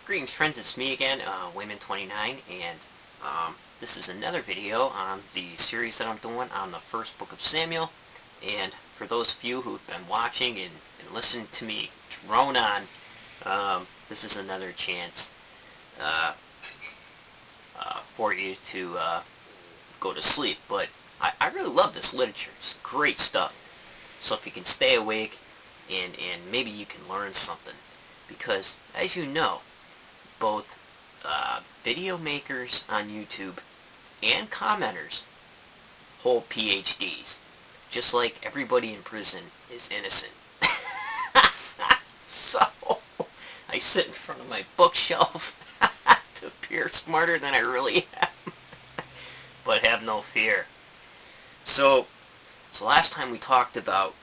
Greetings friends, it's me again, Wayman29, and this is another video on the series that I'm doing on the first book of Samuel. And for those of you who've been watching and listened to me drone on, this is another chance for you to go to sleep. But I really love this literature. It's great stuff. So if you can stay awake and maybe you can learn something. Because, as you know, both video makers on YouTube and commenters hold PhDs, just like everybody in prison is innocent. So, I sit in front of my bookshelf to appear smarter than I really am, but have no fear. So last time we talked about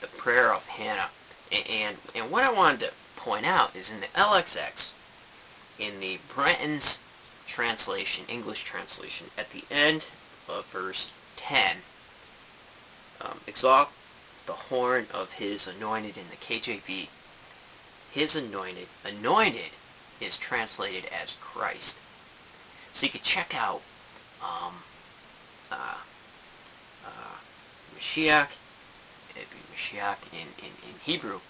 the prayer of Hannah, and what I wanted to point out is in the LXX, in the Brenton's translation, English translation, at the end of verse 10, exalt the horn of his anointed. In the KJV, his anointed is translated as Christ. So you could check out Mashiach. It'd be Mashiach in Hebrew.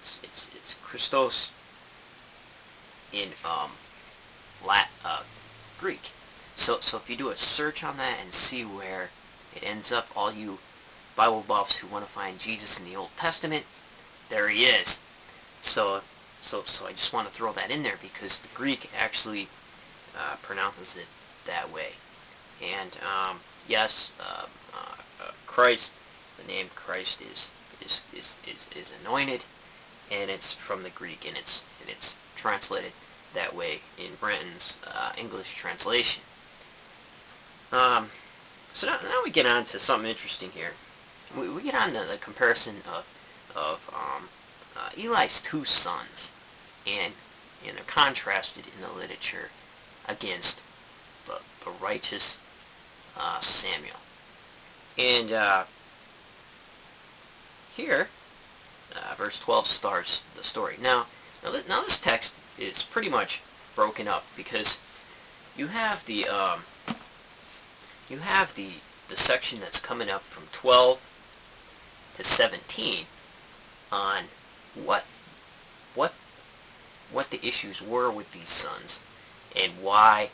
It's Christos in Greek. So if you do a search on that and see where it ends up, all you Bible buffs who want to find Jesus in the Old Testament, there he is. So I just want to throw that in there because the Greek actually pronounces it that way. And yes, Christ, the name Christ is anointed, and it's from the Greek, and it's translated that way in Brenton's English translation. So now we get on to something interesting here. We get on to the comparison of Eli's two sons, and they're contrasted in the literature against the righteous Samuel. And here, verse 12 starts the story. Now this text is pretty much broken up because you have the section that's coming up from 12 to 17 on what the issues were with these sons and why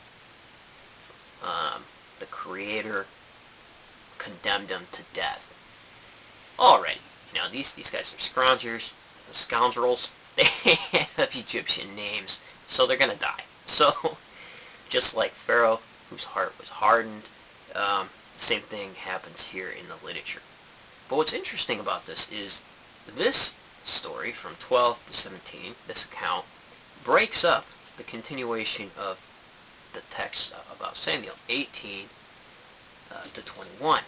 the Creator condemned them to death. Already, these guys are scoundrels. They have Egyptian names, so they're gonna die. So, just like Pharaoh, whose heart was hardened, the same thing happens here in the literature. But what's interesting about this is this story from 12 to 17, this account, breaks up the continuation of the text about Samuel, 18 to 21.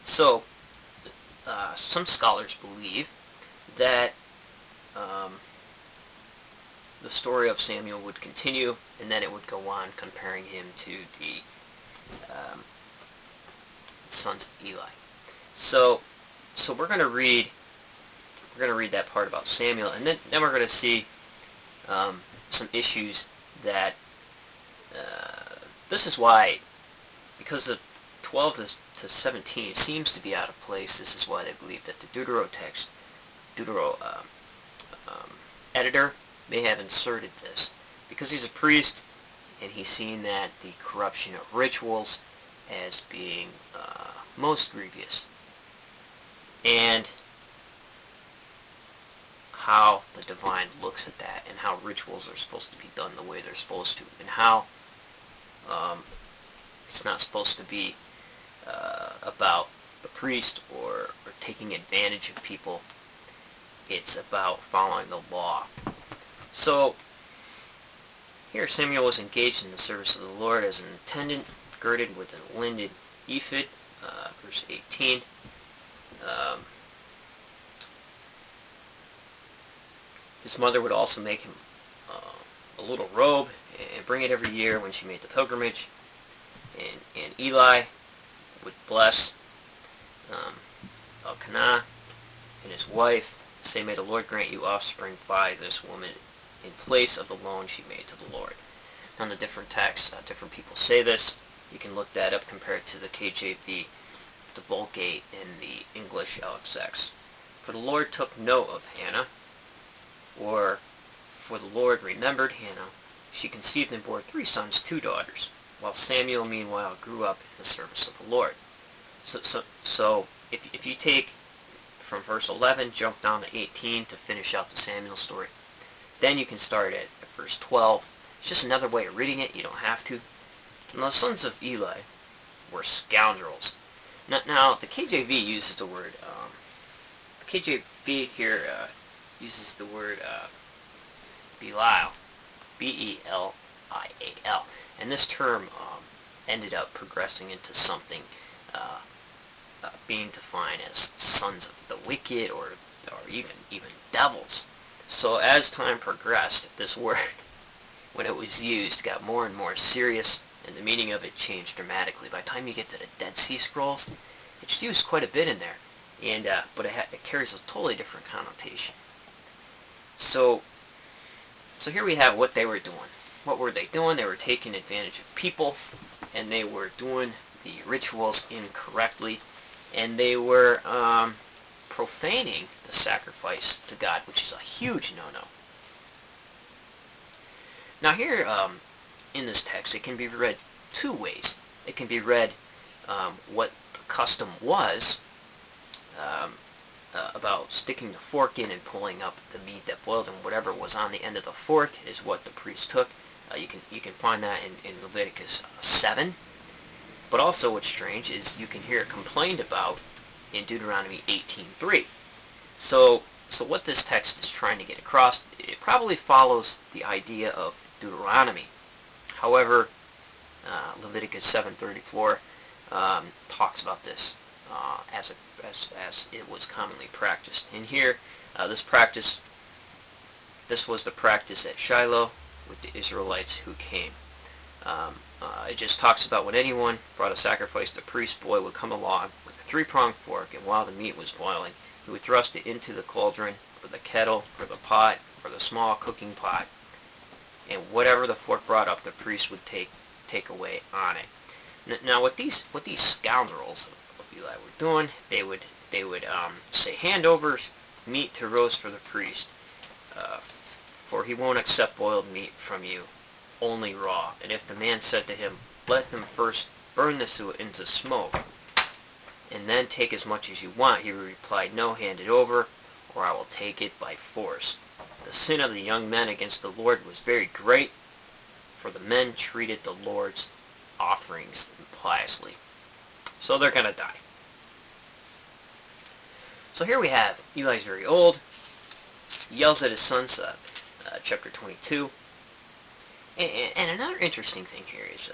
So, some scholars believe that the story of Samuel would continue, and then it would go on comparing him to the sons of Eli. So we're going to read that part about Samuel, and then we're going to see some issues that this is why, because of 12 to 17 seems to be out of place. This is why they believe that the Deutero editor may have inserted this, because he's a priest and he's seen that the corruption of rituals as being most grievous, and how the divine looks at that, and how rituals are supposed to be done the way they're supposed to, and how it's not supposed to be about the priest or taking advantage of people. It's about following the law. So here Samuel was engaged in the service of the Lord as an attendant, girded with a linen ephod, verse 18. His mother would also make him a little robe and bring it every year when she made the pilgrimage. And Eli would bless Elkanah and his wife, say, "May the Lord grant you offspring by this woman in place of the loan she made to the Lord. On the different texts, different people say this. You can look that up compared to the KJV, the Vulgate, and the English LXX. For the Lord took note of Hannah, or for the Lord remembered Hannah. She conceived and bore 3 sons, 2 daughters, while Samuel meanwhile grew up in the service of the Lord. So if you take from verse 11, jump down to 18 to finish out the Samuel story, then you can start at verse 12. It's just another way of reading it. You don't have to. And the sons of Eli were scoundrels. Now the KJV uses the word, KJV here uses the word Belial, Belial, and this term ended up progressing into something being defined as sons of the wicked, or even devils. So as time progressed, this word, when it was used, got more and more serious, and the meaning of it changed dramatically. By the time you get to the Dead Sea Scrolls, it's used quite a bit in there, and but it carries a totally different connotation. So here we have what they were doing. What were they doing? They were taking advantage of people, and they were doing the rituals incorrectly, and they were profaning the sacrifice to God, which is a huge no-no. Now here in this text, it can be read 2 ways. It can be read what the custom was about sticking the fork in and pulling up the meat that boiled, and whatever was on the end of the fork is what the priest took. You can find that in Leviticus 7. But also what's strange is you can hear it complained about in Deuteronomy 18:3. So what this text is trying to get across, it probably follows the idea of Deuteronomy. However, Leviticus 7:34 talks about this as it was commonly practiced. And here, this was the practice at Shiloh with the Israelites who came. It just talks about when anyone brought a sacrifice, the priest boy would come along with a 3-pronged fork, and while the meat was boiling, he would thrust it into the cauldron, or the kettle, or the pot, or the small cooking pot, and whatever the fork brought up, the priest would take away on it. Now, what these scoundrels of Eli were doing, they would say, "Hand over meat to roast for the priest, for he won't accept boiled meat from you, only raw." And if the man said to him, "Let them first burn this into smoke, and then take as much as you want," he replied, "No, hand it over, or I will take it by force." The sin of the young men against the Lord was very great, for the men treated the Lord's offerings impiously. So they're going to die. So here we have, Eli's very old. He yells at his sons, chapter 22. And another interesting thing here is,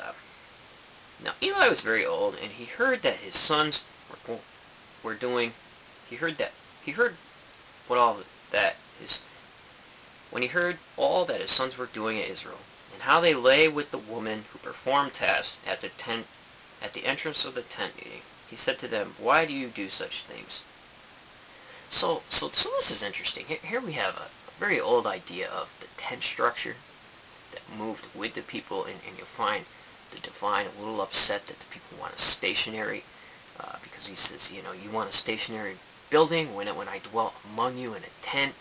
now Eli was very old, and he heard that his sons were doing. When he heard all that his sons were doing at Israel, and how they lay with the woman who performed tasks at the entrance of the tent meeting, he said to them, "Why do you do such things?" So this is interesting. Here we have a very old idea of the tent structure that moved with the people, and you'll find the divine a little upset that the people want a stationary, because he says, you want a stationary building when I dwell among you in a tent.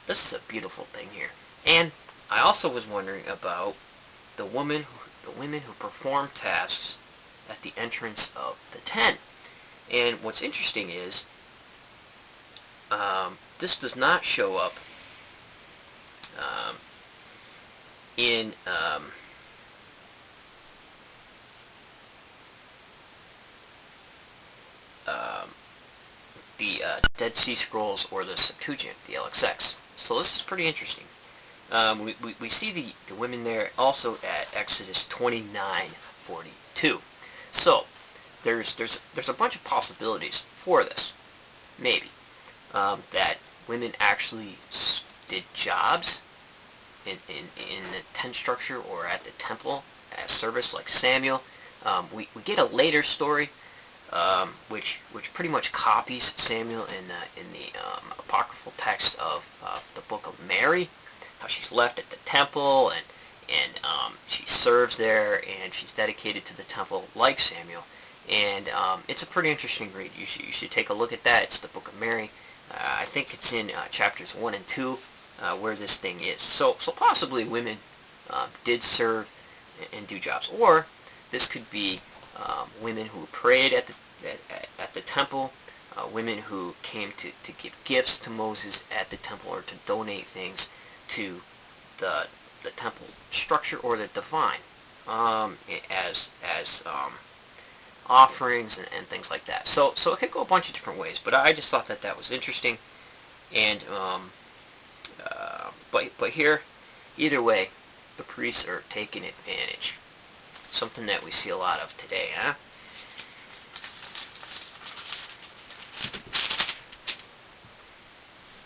This is a beautiful thing here. And I also was wondering about the women who perform tasks at the entrance of the tent. And what's interesting is this does not show up in the Dead Sea Scrolls or the Septuagint, the LXX. So this is pretty interesting. We see the women there also at Exodus 29:42. So there's a bunch of possibilities for this. Maybe that women actually did jobs in the tent structure or at the temple as service, like Samuel. We get a later story which pretty much copies Samuel in the apocryphal text of the book of Mary, how she's left at the temple and she serves there and she's dedicated to the temple like Samuel. And it's a pretty interesting read. You should take a look at that. It's the book of Mary. I think it's in chapters 1 and 2 where this thing is. So possibly women did serve and do jobs, or this could be women who prayed at the temple, women who came to give gifts to Moses at the temple, or to donate things to the temple structure or the divine as offerings and things like that. So it could go a bunch of different ways, but I just thought that was interesting. And but here, either way, the priests are taking advantage. Something that we see a lot of today, huh?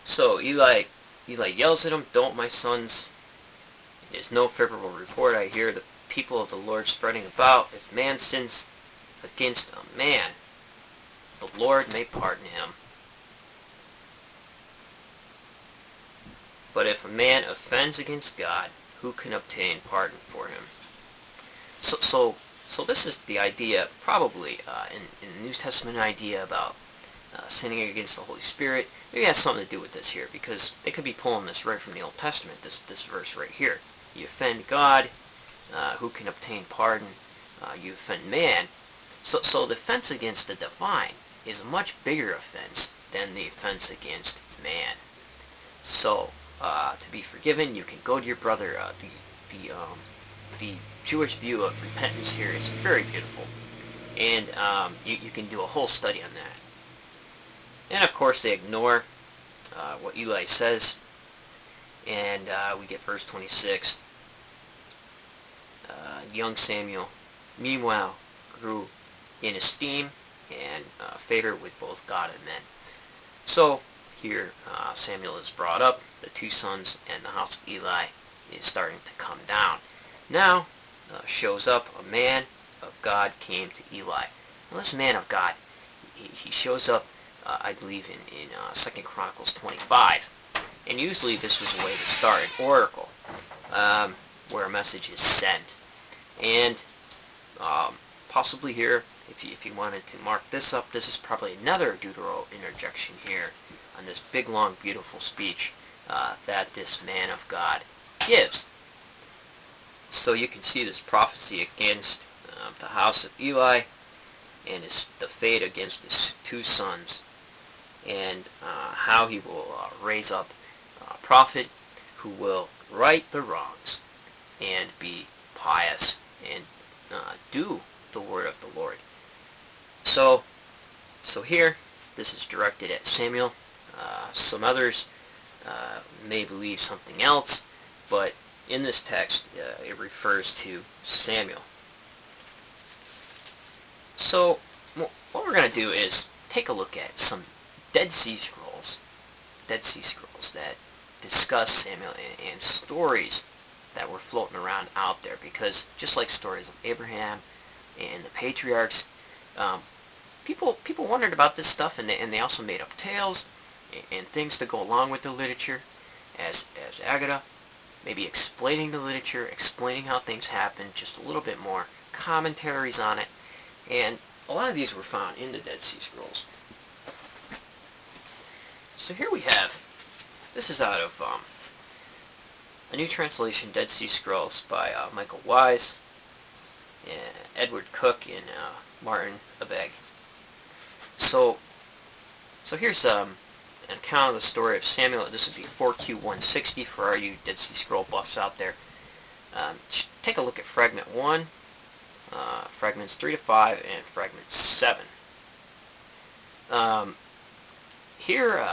So Eli yells at him, "Don't, my sons. It is no favorable report I hear the people of the Lord spreading about. If man sins against a man, the Lord may pardon him. But if a man offends against God, who can obtain pardon for him?" So this is the idea, probably in the New Testament idea about sinning against the Holy Spirit. Maybe it has something to do with this here, because they could be pulling this right from the Old Testament. This verse right here: you offend God, who can obtain pardon? You offend man. So the offense against the divine is a much bigger offense than the offense against man. So to be forgiven, you can go to your brother. The Jewish view of repentance here is very beautiful, and you can do a whole study on that. And of course they ignore what Eli says, and we get verse 26. Young Samuel, meanwhile, grew in esteem and favor with both God and men. So here Samuel is brought up, the two sons, and the house of Eli is starting to come down. Now shows up a man of God came to Eli. Now this man of God, he shows up, I believe, in 2 Chronicles 25. And usually this was a way to start an oracle, where a message is sent. And possibly here, if you wanted to mark this up, this is probably another Deutero interjection here on this big, long, beautiful speech that this man of God gives. So you can see this prophecy against the house of Eli and the fate against his two sons, and how he will raise up a prophet who will right the wrongs and be pious and do the word of the Lord. So here, this is directed at Samuel. Some others may believe something else, but in this text, it refers to Samuel. So what we're going to do is take a look at some Dead Sea Scrolls that discuss Samuel and stories that were floating around out there, because just like stories of Abraham and the patriarchs, people wondered about this stuff, and they also made up tales and things to go along with the literature as Agata, maybe explaining the literature, explaining how things happen, just a little bit more commentaries on it. And a lot of these were found in the Dead Sea Scrolls. So here we have, this is out of a new translation, Dead Sea Scrolls, by Michael Wise, Edward Cook, and Martin Abegg. So here's an account of the story of Samuel. This would be 4Q160 for all you Dead Sea Scroll buffs out there. Take a look at Fragment 1, Fragments 3 to 5, and Fragment 7. Here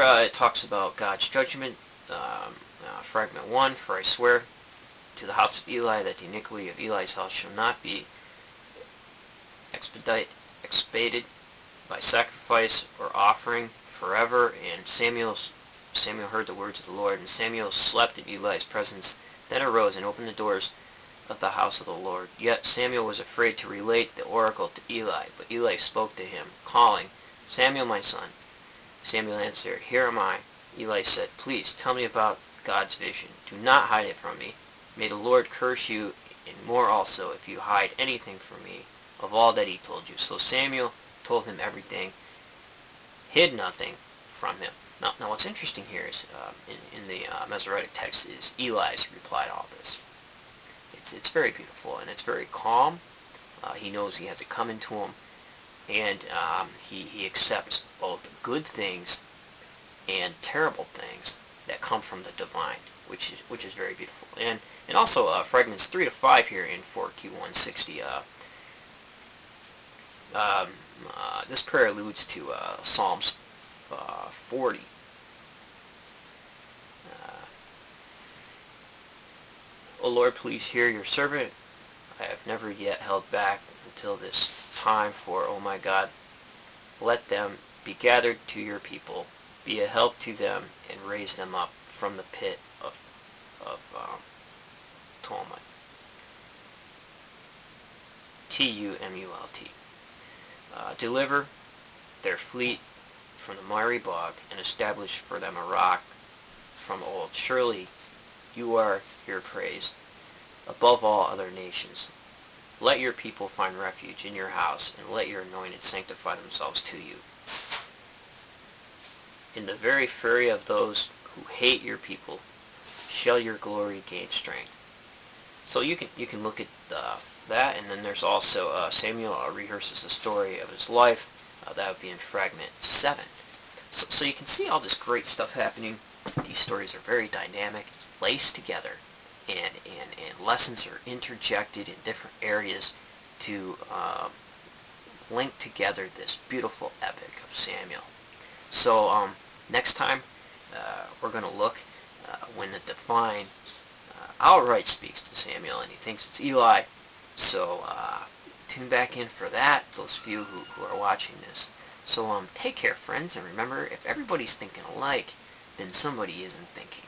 it talks about God's judgment. Fragment 1, for I swear to the house of Eli that the iniquity of Eli's house shall not be expiated by sacrifice or offering forever. And Samuel heard the words of the Lord, and Samuel slept in Eli's presence. Then arose and opened the doors of the house of the Lord. Yet Samuel was afraid to relate the oracle to Eli. But Eli spoke to him, calling, Samuel, my son. Samuel answered, Here am I. Eli said, Please tell me about God's vision. Do not hide it from me. May the Lord curse you and more also if you hide anything from me of all that he told you. So Samuel told him everything, hid nothing from him. Now what's interesting here is in the Masoretic text is Eli's reply to all this. It's very beautiful and it's very calm. He knows he has it coming to him, and he accepts both good things and terrible things that come from the divine, which is very beautiful. And also fragments 3 to 5 here in 4Q160. This prayer alludes to Psalms 40. O Lord, please hear your servant. I have never yet held back until this time, for, O my God, let them be gathered to your people. Be a help to them and raise them up from the pit of Tumult. Tumult. Deliver their fleet from the miry bog and establish for them a rock from old. Surely you are your praise above all other nations. Let your people find refuge in your house, and let your anointed sanctify themselves to you. In the very fury of those who hate your people shall your glory gain strength. So you can look at that, and then there's also Samuel rehearses the story of his life. That would be in fragment 7. So you can see all this great stuff happening. These stories are very dynamic, laced together, and lessons are interjected in different areas to link together this beautiful epic of Samuel. So next time we're going to look when the divine outright speaks to Samuel and he thinks it's Eli. So tune back in for that, those of you who are watching this. So take care, friends, and remember, if everybody's thinking alike, then somebody isn't thinking.